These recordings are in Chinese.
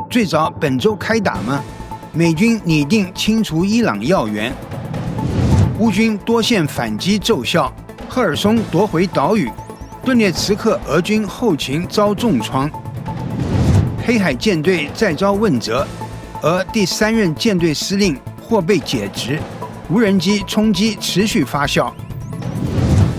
最早本周开打吗？美军拟定清除伊朗要员，乌军多线反击奏效，赫尔松夺回岛屿，顿涅茨克俄军后勤遭重创，黑海舰队再遭问责，而第3任舰队司令或被解职，无人机冲击持续发酵，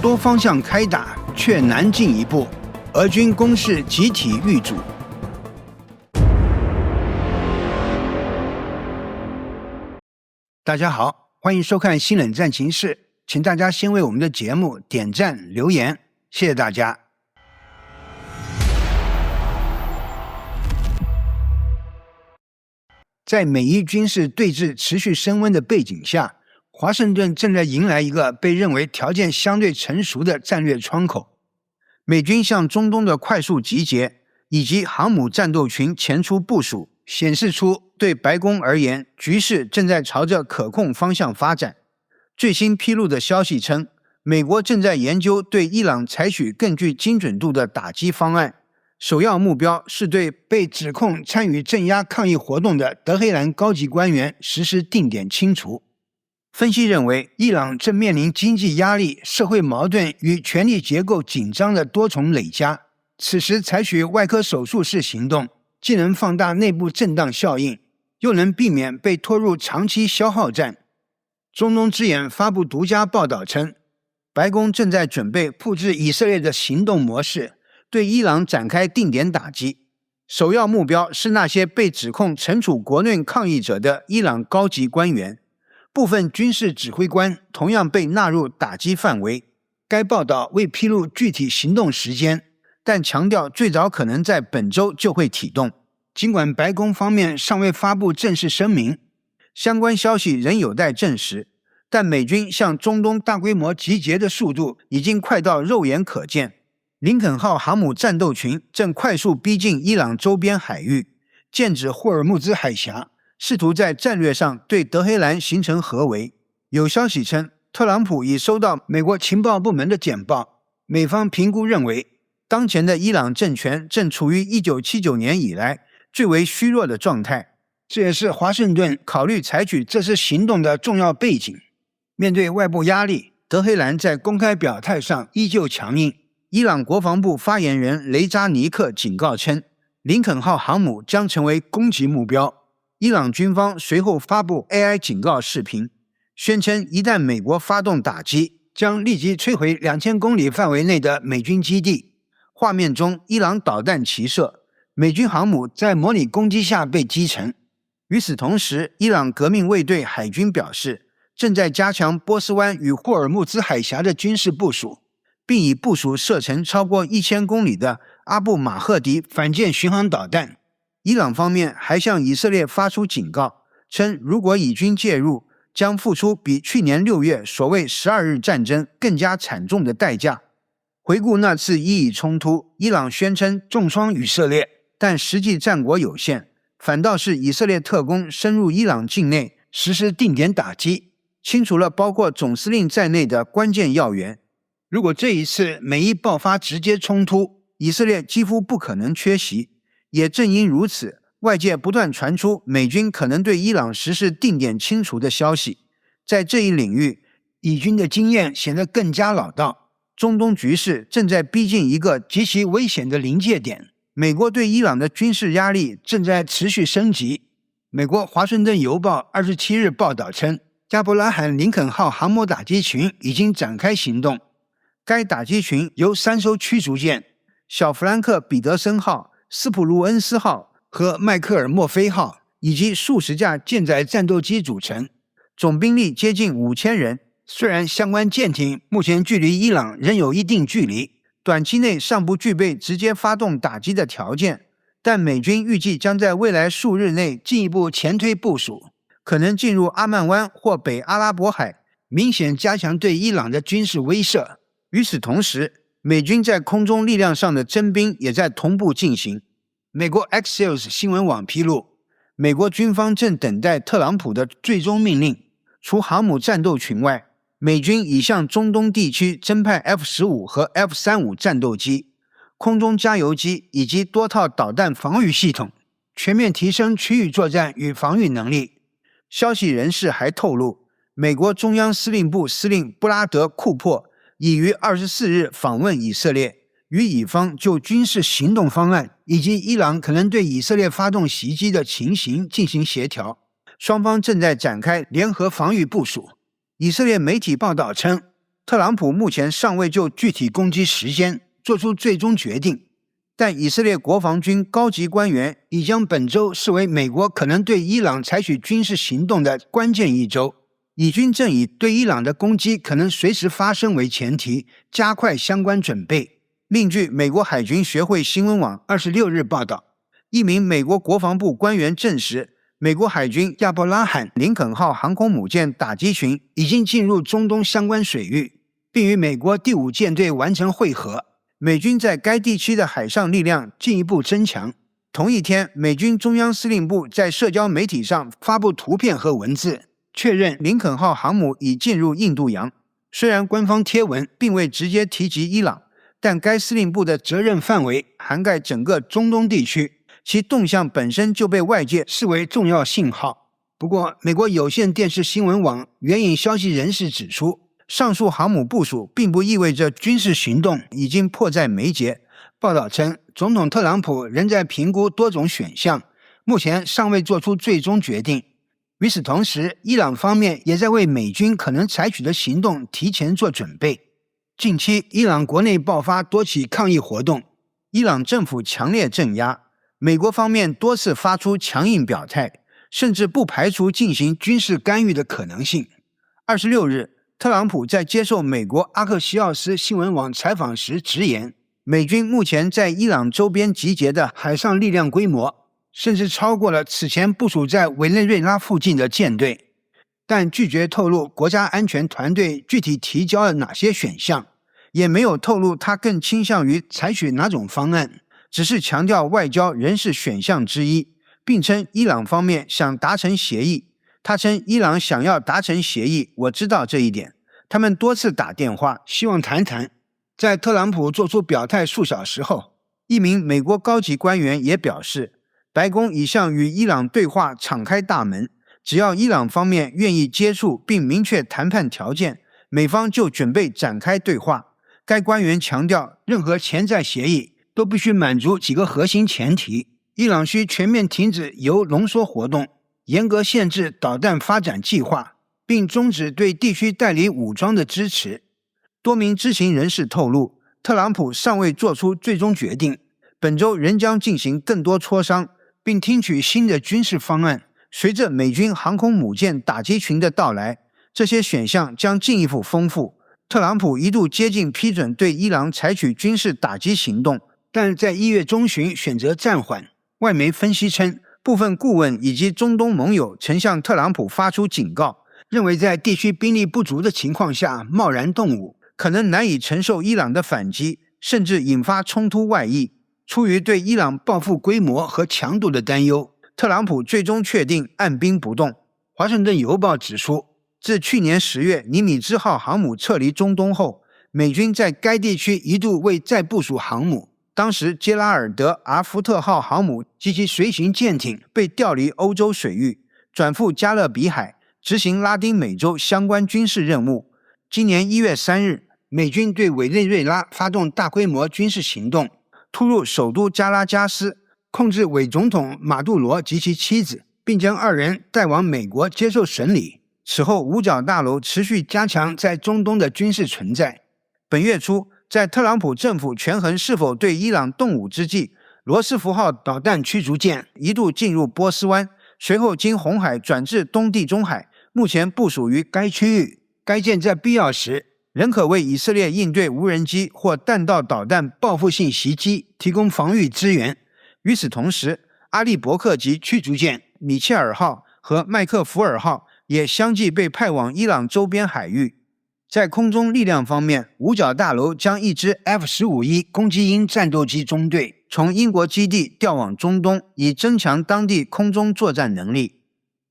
多方向开打却难进一步，俄军攻势集体遇阻。大家好，欢迎收看新冷战情室，请大家先为我们的节目点赞留言，谢谢大家。在美伊军事对峙持续升温的背景下，华盛顿正在迎来一个被认为条件相对成熟的战略窗口。美军向中东的快速集结以及航母战斗群前出部署，显示出对白宫而言，局势正在朝着可控方向发展。最新披露的消息称，美国正在研究对伊朗采取更具精准度的打击方案，首要目标是对被指控参与镇压抗议活动的德黑兰高级官员实施定点清除。分析认为，伊朗正面临经济压力、社会矛盾与权力结构紧张的多重累加，此时采取外科手术式行动，既能放大内部震荡效应，又能避免被拖入长期消耗战。中东之眼发布独家报道称，白宫正在准备复制以色列的行动模式，对伊朗展开定点打击，首要目标是那些被指控惩处国内抗议者的伊朗高级官员，部分军事指挥官同样被纳入打击范围。该报道未披露具体行动时间，但强调最早可能在本周就会启动。尽管白宫方面尚未发布正式声明，相关消息仍有待证实，但美军向中东大规模集结的速度已经快到肉眼可见。林肯号航母战斗群正快速逼近伊朗周边海域，剑指霍尔木兹海峡，试图在战略上对德黑兰形成合围。有消息称，特朗普已收到美国情报部门的简报，美方评估认为，当前的伊朗政权正处于1979年以来最为虚弱的状态，这也是华盛顿考虑采取这次行动的重要背景。面对外部压力，德黑兰在公开表态上依旧强硬。伊朗国防部发言人雷扎尼克警告称，林肯号航母将成为攻击目标。伊朗军方随后发布 AI 警告视频，宣称一旦美国发动打击，将立即摧毁2000公里范围内的美军基地。画面中，伊朗导弹齐射，美军航母在模拟攻击下被击沉。与此同时，伊朗革命卫队海军表示，正在加强波斯湾与霍尔木兹海峡的军事部署，并已部署射程超过1000公里的阿布马赫迪反舰巡航导弹。伊朗方面还向以色列发出警告，称如果以军介入，将付出比去年6月所谓12日战争更加惨重的代价。回顾那次伊以冲突，伊朗宣称重创以色列，但实际战果有限，反倒是以色列特工深入伊朗境内实施定点打击，清除了包括总司令在内的关键要员。如果这一次美伊爆发直接冲突，以色列几乎不可能缺席。也正因如此，外界不断传出美军可能对伊朗实施定点清除的消息。在这一领域，以军的经验显得更加老道。中东局势正在逼近一个极其危险的临界点，美国对伊朗的军事压力正在持续升级。美国《华盛顿邮报》27日报道称，加伯拉罕·林肯号航母打击群已经展开行动。该打击群由3艘驱逐舰、小弗兰克·彼得森号、斯普鲁恩斯号和迈克尔·墨菲号以及数十架舰载战斗机组成，总兵力接近5000人。虽然相关舰艇目前距离伊朗仍有一定距离，短期内尚不具备直接发动打击的条件，但美军预计将在未来数日内进一步前推部署，可能进入阿曼湾或北阿拉伯海，明显加强对伊朗的军事威慑。与此同时，美军在空中力量上的征兵也在同步进行。美国 Axios 新闻网披露，美国军方正等待特朗普的最终命令。除航母战斗群外，美军已向中东地区增派 F-15 和 F-35 战斗机、空中加油机以及多套导弹防御系统。全面提升区域作战与防御能力。消息人士还透露，美国中央司令部司令布拉德·库珀已于24日访问以色列，与以方就军事行动方案以及伊朗可能对以色列发动袭击的情形进行协调。双方正在展开联合防御部署。以色列媒体报道称，特朗普目前尚未就具体攻击时间做出最终决定，但以色列国防军高级官员已将本周视为美国可能对伊朗采取军事行动的关键一周。以军正以对伊朗的攻击可能随时发生为前提，加快相关准备。另据美国海军学会新闻网26日报道，一名美国国防部官员证实，美国海军亚伯拉罕·林肯号航空母舰打击群已经进入中东相关水域，并与美国第5舰队完成会合。美军在该地区的海上力量进一步增强。同一天，美军中央司令部在社交媒体上发布图片和文字，确认林肯号航母已进入印度洋。虽然官方贴文并未直接提及伊朗，但该司令部的责任范围涵盖整个中东地区，其动向本身就被外界视为重要信号。不过，美国有线电视新闻网援引消息人士指出，上述航母部署并不意味着军事行动已经迫在眉睫。报道称，总统特朗普仍在评估多种选项，目前尚未做出最终决定。与此同时，伊朗方面也在为美军可能采取的行动提前做准备。近期，伊朗国内爆发多起抗议活动，伊朗政府强烈镇压，美国方面多次发出强硬表态，甚至不排除进行军事干预的可能性。26日，特朗普在接受美国阿克西奥斯新闻网采访时直言，美军目前在伊朗周边集结的海上力量规模，甚至超过了此前部署在委内瑞拉附近的舰队，但拒绝透露国家安全团队具体提交了哪些选项，也没有透露他更倾向于采取哪种方案，只是强调外交仍是选项之一，并称伊朗方面想达成协议。他称伊朗想要达成协议，我知道这一点，他们多次打电话希望谈谈。在特朗普做出表态数小时后，一名美国高级官员也表示，白宫已向与伊朗对话敞开大门，只要伊朗方面愿意接触并明确谈判条件，美方就准备展开对话。该官员强调，任何潜在协议都必须满足几个核心前提：伊朗需全面停止铀浓缩活动，严格限制导弹发展计划，并终止对地区代理武装的支持。多名知情人士透露，特朗普尚未做出最终决定，本周仍将进行更多磋商，并听取新的军事方案。随着美军航空母舰打击群的到来，这些选项将进一步丰富。特朗普一度接近批准对伊朗采取军事打击行动，但在1月中旬选择暂缓。外媒分析称，部分顾问以及中东盟友曾向特朗普发出警告，认为在地区兵力不足的情况下贸然动武，可能难以承受伊朗的反击，甚至引发冲突外溢。出于对伊朗报复规模和强度的担忧，特朗普最终确定按兵不动。华盛顿邮报指出，自去年10月尼米兹号航母撤离中东后，美军在该地区一度未再部署航母。当时杰拉尔德·阿福特号航母及其随行舰艇被调离欧洲水域，转赴加勒比海，执行拉丁美洲相关军事任务。今年1月3日，美军对委内瑞拉发动大规模军事行动，突入首都加拉加斯，控制伪总统马杜罗及其妻子，并将2人带往美国接受审理。此后，五角大楼持续加强在中东的军事存在。本月初，在特朗普政府权衡是否对伊朗动武之际，罗斯福号导弹驱逐舰一度进入波斯湾，随后经红海转至东地中海，目前部署于该区域。该舰在必要时仍可为以色列应对无人机或弹道导弹报复性袭击提供防御支援。与此同时，阿利伯克级驱逐舰米切尔号和麦克福尔号也相继被派往伊朗周边海域。在空中力量方面，五角大楼将一支 F-15E 攻击鹰战斗机中队从英国基地调往中东，以增强当地空中作战能力。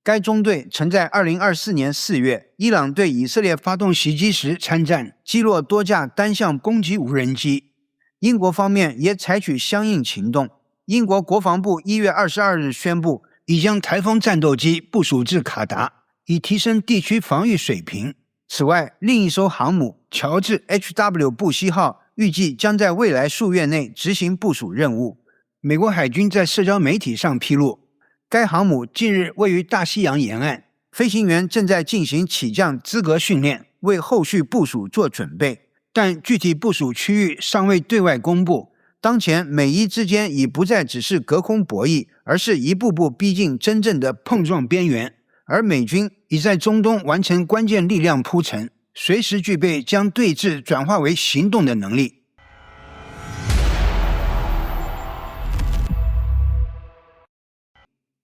该中队曾在2024年4月伊朗对以色列发动袭击时参战，击落多架单向攻击无人机。英国方面也采取相应行动。英国国防部1月22日宣布，已将台风战斗机部署至卡达，以提升地区防御水平。此外，另一艘航母乔治 H.W. 布希号预计将在未来数月内执行部署任务。美国海军在社交媒体上披露，该航母近日位于大西洋沿岸，飞行员正在进行起降资格训练，为后续部署做准备，但具体部署区域尚未对外公布。当前美伊之间已不再只是隔空博弈，而是一步步逼近真正的碰撞边缘，而美军已在中东完成关键力量铺陈，随时具备将对峙转化为行动的能力。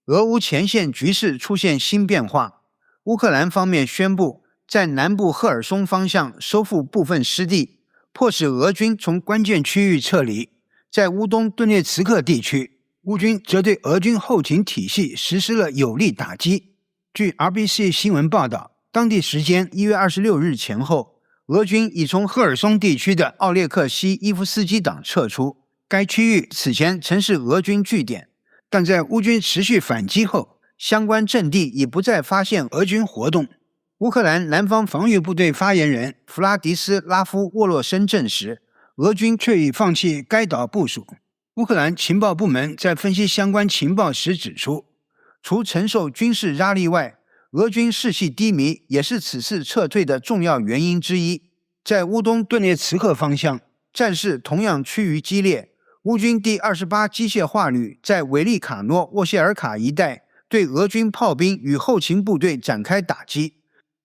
俄乌前线局势出现新变化，乌克兰方面宣布在南部赫尔松方向收复部分失地，迫使俄军从关键区域撤离。在乌东顿涅茨克地区，乌军则对俄军后勤体系实施了有力打击。据 RBC 新闻报道，当地时间1月26日前后，俄军已从赫尔松地区的奥列克西伊夫斯基港撤出。该区域此前曾是俄军据点，但在乌军持续反击后，相关阵地已不再发现俄军活动。乌克兰南方防御部队发言人弗拉迪斯拉夫沃洛申证实，俄军却已放弃该岛部署。乌克兰情报部门在分析相关情报时指出，除承受军事压力外，俄军士气低迷也是此次撤退的重要原因之一。在乌东顿涅茨克方向，战事同样趋于激烈。乌军第28机械化旅在韦利卡诺沃谢尔卡一带对俄军炮兵与后勤部队展开打击，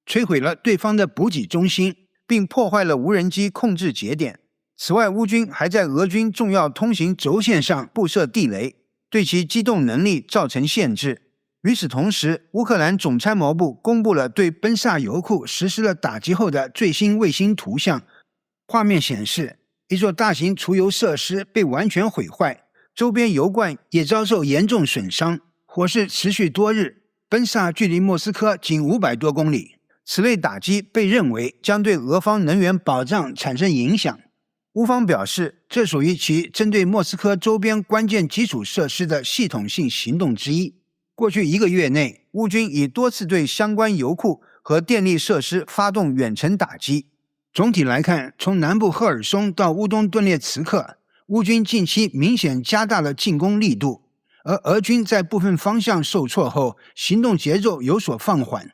摧毁了对方的补给中心，并破坏了无人机控制节点。此外，乌军还在俄军重要通行轴线上布设地雷，对其机动能力造成限制。与此同时，乌克兰总参谋部公布了对奔萨油库实施了打击后的最新卫星图像。画面显示，一座大型储油设施被完全毁坏，周边油罐也遭受严重损伤，火势持续多日。奔萨距离莫斯科仅500多公里，此类打击被认为将对俄方能源保障产生影响。乌方表示，这属于其针对莫斯科周边关键基础设施的系统性行动之一。过去1个月内，乌军已多次对相关油库和电力设施发动远程打击。总体来看，从南部赫尔松到乌东顿涅茨克，乌军近期明显加大了进攻力度，而俄军在部分方向受挫后，行动节奏有所放缓。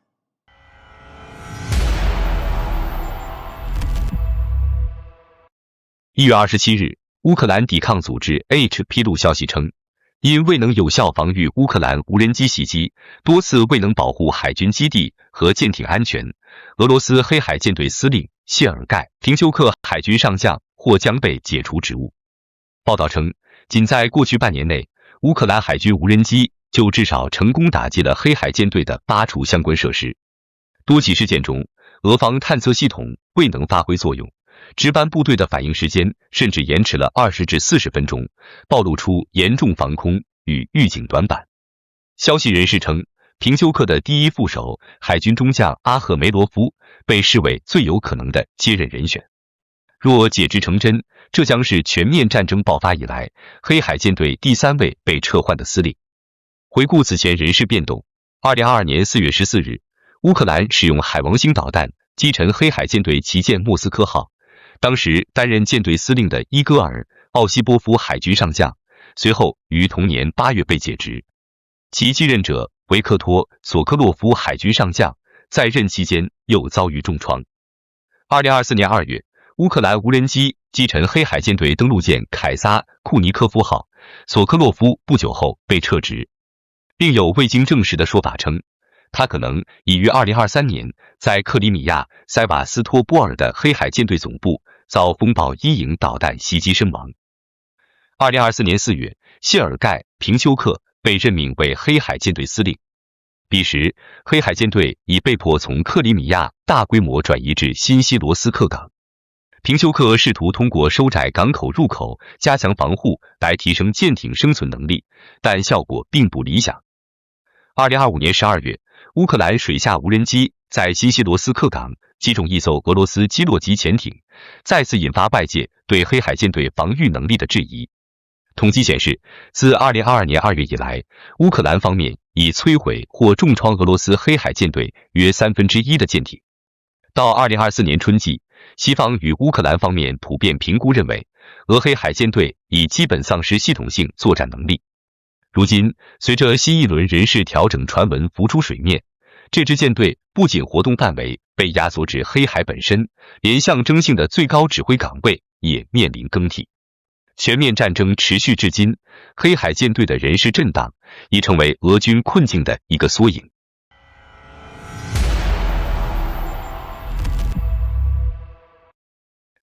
1月27日，乌克兰抵抗组织 H 披露消息称，因未能有效防御乌克兰无人机袭击，多次未能保护海军基地和舰艇安全，俄罗斯黑海舰队司令谢尔盖·平修克海军上将或将被解除职务。报道称，仅在过去半年内，乌克兰海军无人机就至少成功打击了黑海舰队的8处相关设施。多起事件中，俄方探测系统未能发挥作用，值班部队的反应时间甚至延迟了20至40分钟，暴露出严重防空与预警短板。消息人士称，平修克的第一副手海军中将阿赫梅罗夫被视为最有可能的接任人选。若解职成真，这将是全面战争爆发以来黑海舰队第3位被撤换的司令。回顾此前人事变动，2022年4月14日，乌克兰使用海王星导弹击沉黑海舰队旗舰莫斯科号，当时担任舰队司令的伊戈尔·奥西波夫海军上将，随后于同年8月被解职。其继任者维克托·索科洛夫海军上将在任期间又遭遇重创。2024年2月，乌克兰无人机击沉黑海舰队登陆舰凯撒·库尼科夫号，索科洛夫不久后被撤职，并有未经证实的说法称，他可能已于2023年在克里米亚塞瓦斯托波尔的黑海舰队总部遭风暴一型导弹袭击身亡。2024年4月，谢尔盖·平修克被任命为黑海舰队司令。彼时，黑海舰队已被迫从克里米亚大规模转移至新希罗斯克港。平修克试图通过收窄港口入口、加强防护来提升舰艇生存能力，但效果并不理想。2025年12月，乌克兰水下无人机在新希罗斯克港击中一艘俄罗斯基洛级潜艇，再次引发外界对黑海舰队防御能力的质疑。统计显示，自2022年2月以来，乌克兰方面已摧毁或重创俄罗斯黑海舰队约1/3的舰艇。到2024年春季，西方与乌克兰方面普遍评估认为，俄黑海舰队已基本丧失系统性作战能力。如今，随着新一轮人事调整传闻浮出水面，这支舰队不仅活动范围被压缩至黑海本身，连象征性的最高指挥岗位也面临更替。全面战争持续至今，黑海舰队的人事震荡已成为俄军困境的一个缩影。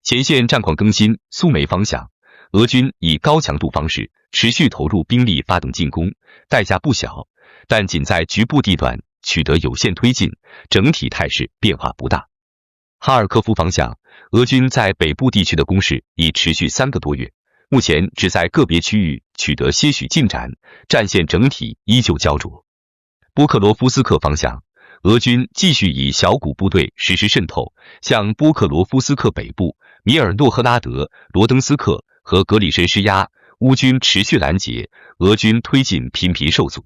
前线战况更新，苏美方向，俄军以高强度方式持续投入兵力发动进攻，代价不小，但仅在局部地段取得有限推进，整体态势变化不大。哈尔科夫方向，俄军在北部地区的攻势已持续3个多月，目前只在个别区域取得些许进展，战线整体依旧焦灼。波克罗夫斯克方向，俄军继续以小股部队实施渗透，向波克罗夫斯克北部、米尔诺赫拉德、罗登斯克和格里申施压，乌军持续拦截，俄军推进频频受阻。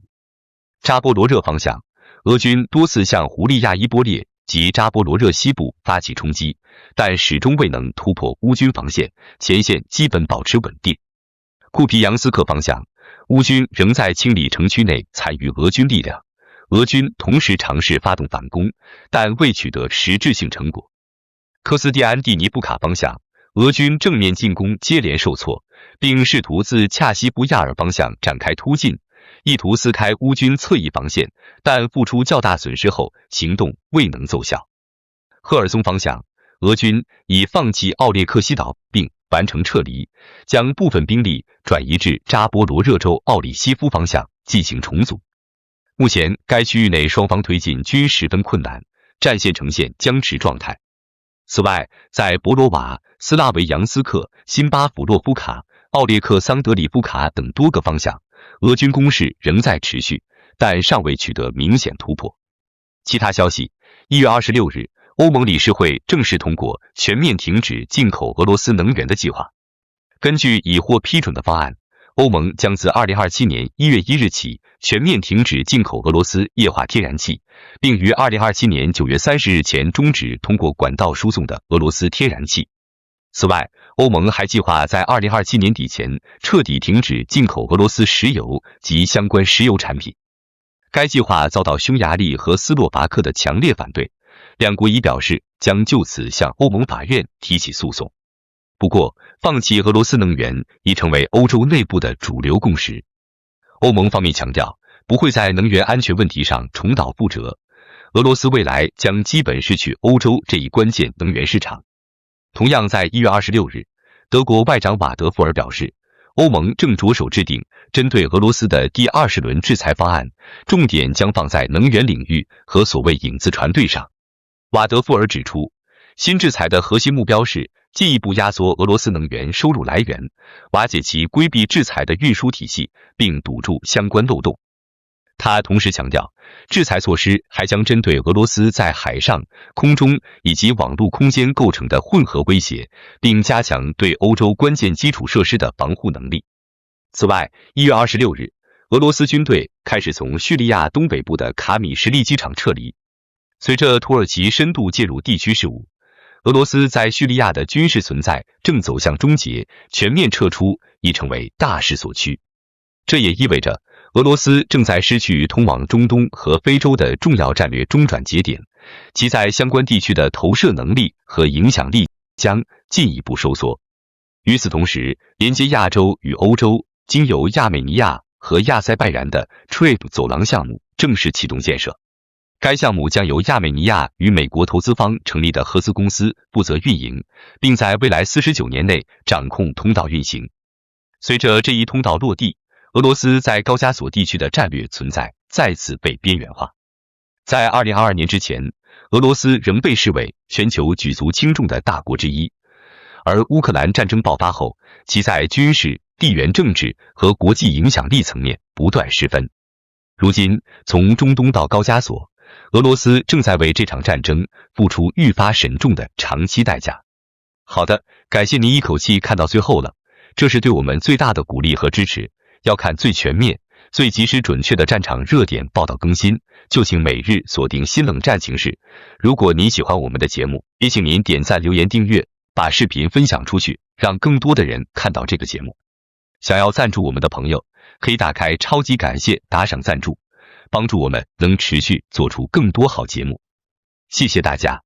扎波罗热方向，俄军多次向胡利亚伊波列及扎波罗热西部发起冲击，但始终未能突破乌军防线，前线基本保持稳定。库皮扬斯克方向，乌军仍在清理城区内残余俄军力量，俄军同时尝试发动反攻，但未取得实质性成果。科斯蒂安蒂尼布卡方向，俄军正面进攻接连受挫，并试图自恰西布亚尔方向展开突进，意图撕开乌军侧翼防线，但付出较大损失后，行动未能奏效。赫尔松方向，俄军已放弃奥列克西岛并完成撤离，将部分兵力转移至扎波罗热州奥里西夫方向进行重组。目前该区域内双方推进均十分困难，战线呈现僵持状态。此外，在博罗瓦、斯拉维扬斯克、辛巴甫洛夫卡、奥列克桑德里夫卡等多个方向，俄军攻势仍在持续，但尚未取得明显突破。其他消息，1月26日，欧盟理事会正式通过全面停止进口俄罗斯能源的计划。根据已获批准的方案，欧盟将自2027年1月1日起全面停止进口俄罗斯液化天然气，并于2027年9月30日前终止通过管道输送的俄罗斯天然气。此外，欧盟还计划在2027年底前彻底停止进口俄罗斯石油及相关石油产品。该计划遭到匈牙利和斯洛伐克的强烈反对，两国已表示将就此向欧盟法院提起诉讼。不过，放弃俄罗斯能源已成为欧洲内部的主流共识。欧盟方面强调，不会在能源安全问题上重蹈覆辙，俄罗斯未来将基本失去欧洲这一关键能源市场。同样在1月26日，德国外长瓦德富尔表示，欧盟正着手制定针对俄罗斯的第20轮制裁方案，重点将放在能源领域和所谓影子船队上。瓦德富尔指出，新制裁的核心目标是进一步压缩俄罗斯能源收入来源，瓦解其规避制裁的运输体系，并堵住相关漏洞。他同时强调，制裁措施还将针对俄罗斯在海上、空中以及网络空间构成的混合威胁，并加强对欧洲关键基础设施的防护能力。此外，1月26日，俄罗斯军队开始从叙利亚东北部的卡米什利机场撤离。随着土耳其深度介入地区事务，俄罗斯在叙利亚的军事存在正走向终结，全面撤出已成为大势所趋。这也意味着俄罗斯正在失去通往中东和非洲的重要战略中转节点，其在相关地区的投射能力和影响力将进一步收缩。与此同时，连接亚洲与欧洲、经由亚美尼亚和亚塞拜然的 TRIP 走廊项目正式启动建设。该项目将由亚美尼亚与美国投资方成立的合资公司负责运营，并在未来49年内掌控通道运行。随着这一通道落地，俄罗斯在高加索地区的战略存在再次被边缘化。在2022年之前，俄罗斯仍被视为全球举足轻重的大国之一，而乌克兰战争爆发后，其在军事、地缘政治和国际影响力层面不断失分。如今，从中东到高加索，俄罗斯正在为这场战争付出愈发沉重的长期代价。好的，感谢您一口气看到最后了。这是对我们最大的鼓励和支持。要看最全面、最及时准确的战场热点报道更新，就请每日锁定新冷战情势。如果您喜欢我们的节目，也请您点赞、留言、订阅，把视频分享出去，让更多的人看到这个节目。想要赞助我们的朋友，可以打开超级感谢打赏赞助，帮助我们能持续做出更多好节目。谢谢大家。